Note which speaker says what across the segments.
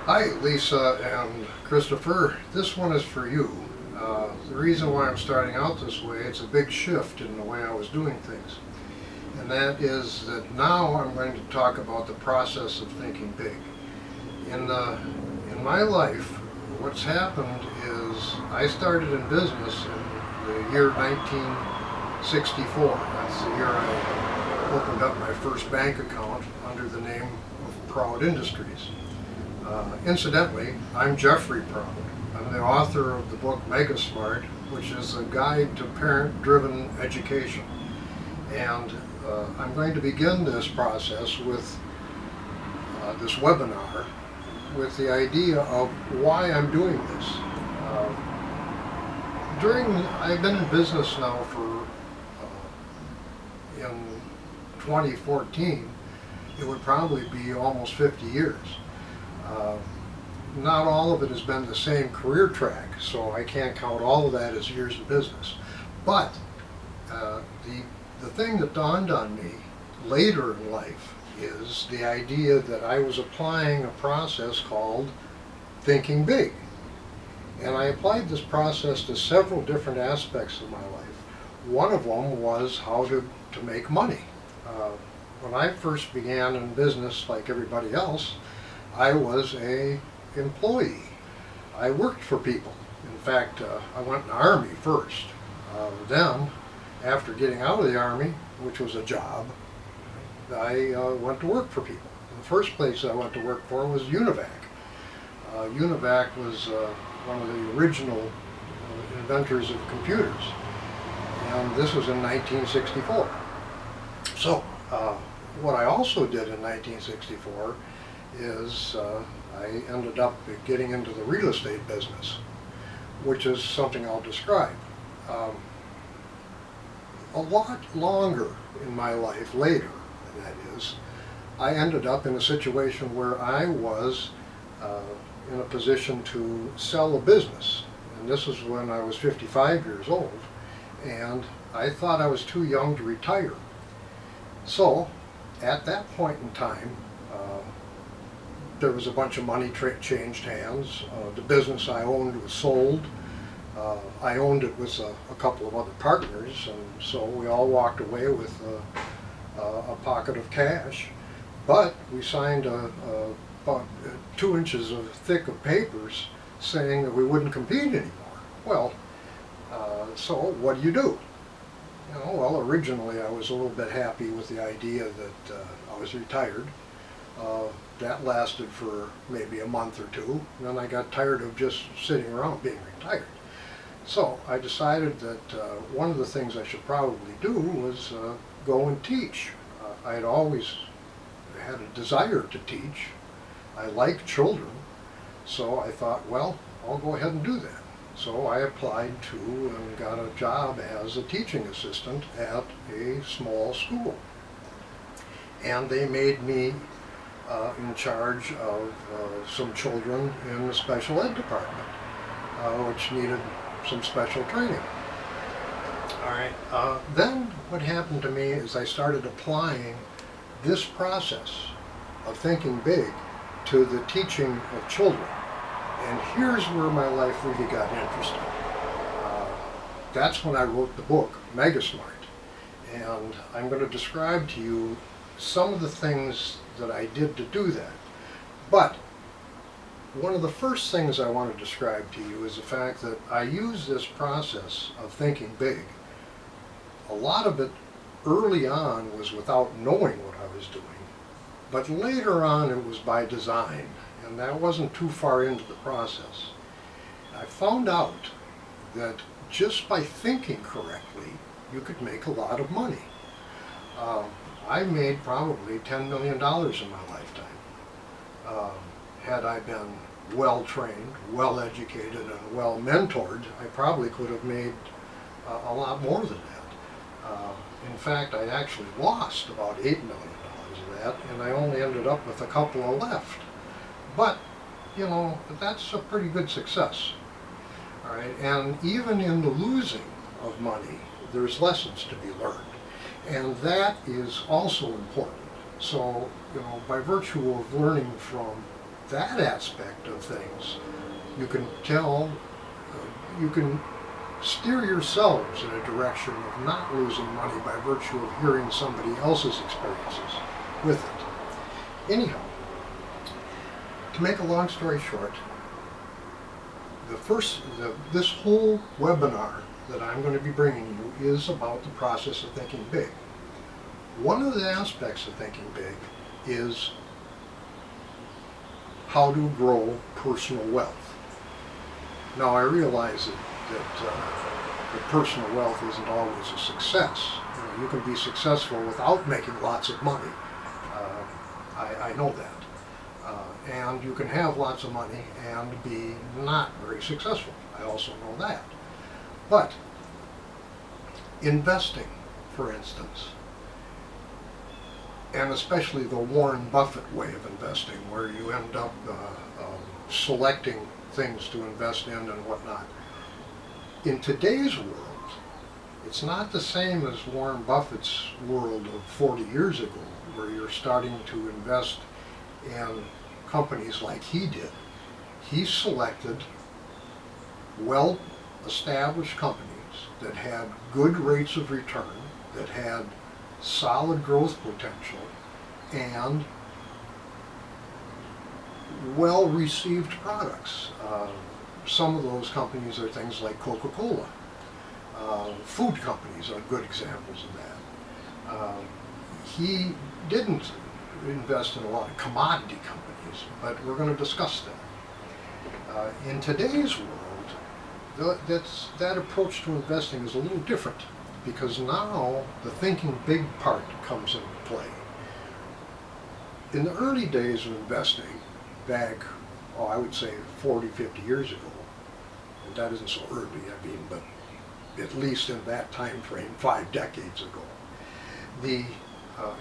Speaker 1: Hi, Lisa and Christopher. This one is for you. The reason why I'm starting out this way, it's a big shift in the way I was doing things. And that is that now I'm going to talk about the process of thinking big. In my life, what's happened is I started in business in the year 1964. That's the year I opened up my first bank account under the name of Proud Industries. Incidentally, I'm Jeffrey Proud. I'm the author of the book Mega Smart, which is a guide to parent-driven education. And I'm going to begin this process with this webinar with the idea of why I'm doing this. I've been in business now for, in 2014, it would probably be almost 50 years. Not all of it has been the same career track, so I can't count all of that as years in business. But the thing that dawned on me later in life is the idea that I was applying a process called thinking big. And I applied this process to several different aspects of my life. One of them was how to make money. When I first began in business, like everybody else, I was an employee. I worked for people. In fact, I went in the Army first. Then, after getting out of the Army, which was a job, I went to work for people. The first place I went to work for was UNIVAC. UNIVAC was one of the original inventors of computers, and this was in 1964. So, what I also did in 1964 is I ended up getting into the real estate business, which is something I'll describe. A lot longer in my life later, and that is, I ended up in a situation where I was in a position to sell a business. And this was when I was 55 years old, and I thought I was too young to retire. So, at that point in time, there was a bunch of money changed hands. The business I owned was sold. I owned it with a couple of other partners, and so we all walked away with a pocket of cash. But we signed about 2 inches thick of papers saying that we wouldn't compete anymore. Well, so what do? You know, well, originally I was a little bit happy with the idea that I was retired. That lasted for maybe a month or two, and then I got tired of just sitting around being retired. So I decided that one of the things I should probably do was go and teach. I had always had a desire to teach. I like children, so I thought, well, I'll go ahead and do that. So I applied to and got a job as a teaching assistant at a small school. And they made me in charge of some children in the special ed department, which needed some special training. All right. Then what happened to me is I started applying this process of thinking big to the teaching of children. And here's where my life really got interesting. That's when I wrote the book, Mega Smart. And I'm going to describe to you some of the things that I did to do that. But one of the first things I want to describe to you is the fact that I use this process of thinking big. A lot of it early on was without knowing what I was doing, but later on it was by design, and that wasn't too far into the process. I found out that just by thinking correctly, you could make a lot of money. I made probably $10 million in my lifetime. Had I been well trained, well educated, and well mentored, I probably could have made a lot more than that. In fact, I actually lost about $8 million of that, and I only ended up with a couple of left. But, you know, that's a pretty good success. All right, and even in the losing of money, there's lessons to be learned. And that is also important. So, by virtue of learning from that aspect of things, you can you can steer yourselves in a direction of not losing money by virtue of hearing somebody else's experiences with it. Anyhow, to make a long story short, this whole webinar that I'm going to be bringing you is about the process of thinking big. One of the aspects of thinking big is how to grow personal wealth. Now, I realize that personal wealth isn't always a success. You can be successful without making lots of money. I know that. And you can have lots of money and be not very successful. I also know that. But investing, for instance, and especially the Warren Buffett way of investing, where you end up selecting things to invest in and whatnot. In today's world, it's not the same as Warren Buffett's world of 40 years ago, where you're starting to invest in companies like he did. He selected well-established companies that had good rates of return, that had solid growth potential, and well-received products. Some of those companies are things like Coca-Cola. Food companies are good examples of that. He didn't invest in a lot of commodity companies, but we're going to discuss that. In today's world, that approach to investing is a little different, because now the thinking big part comes into play. In the early days of investing, back, I would say 40, 50 years ago, and that isn't so early, but at least in that time frame, 5 decades ago, the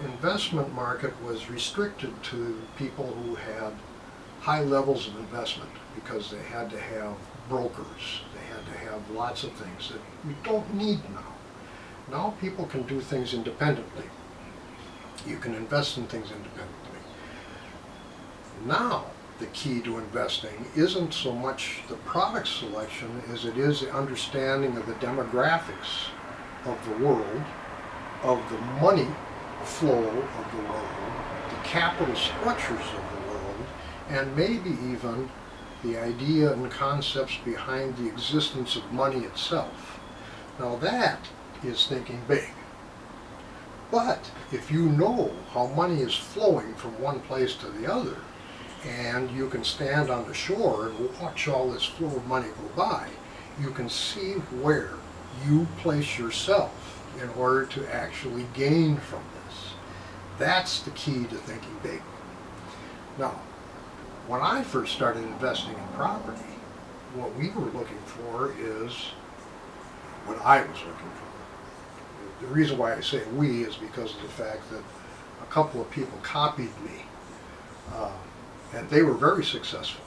Speaker 1: investment market was restricted to people who had high levels of investment, because they had to have brokers, they had to have lots of things that we don't need now. Now people can do things independently. You can invest in things independently. Now, the key to investing isn't so much the product selection as it is the understanding of the demographics of the world, of the money flow of the world, the capital structures of the world, and maybe even the idea and concepts behind the existence of money itself. Now that is thinking big. But if you know how money is flowing from one place to the other, and you can stand on the shore and watch all this flow of money go by, you can see where you place yourself in order to actually gain from this. That's the key to thinking big. Now, when I first started investing in property, what we were looking for is what I was looking for. The reason why I say we is because of the fact that a couple of people copied me. And they were very successful.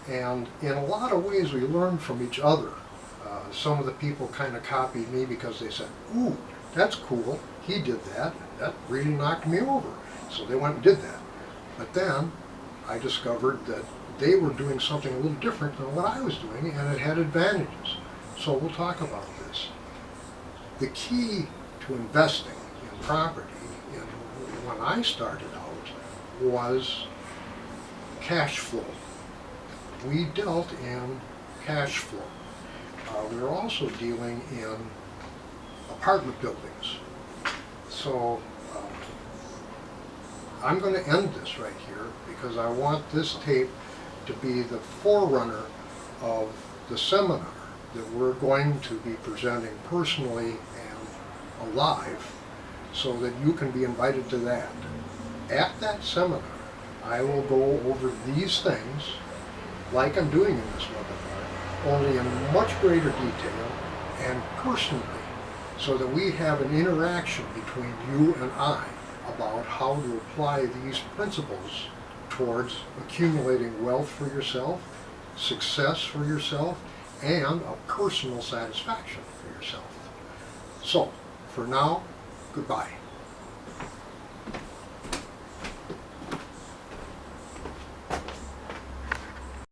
Speaker 1: And in a lot of ways we learned from each other. Some of the people kind of copied me because they said, ooh, that's cool, he did that, that really knocked me over. So they went and did that. But then I discovered that they were doing something a little different than what I was doing, and it had advantages. So we'll talk about this. The key to investing in property, when I started out, was cash flow. We dealt in cash flow. We were also dealing in apartment buildings. So I'm going to end this right here, because I want this tape to be the forerunner of the seminar that we're going to be presenting personally and live, so that you can be invited to that. At that seminar, I will go over these things like I'm doing in this webinar, only in much greater detail and personally, so that we have an interaction between you and I about how to apply these principles towards accumulating wealth for yourself, success for yourself, and a personal satisfaction for yourself. So, for now, Goodbye.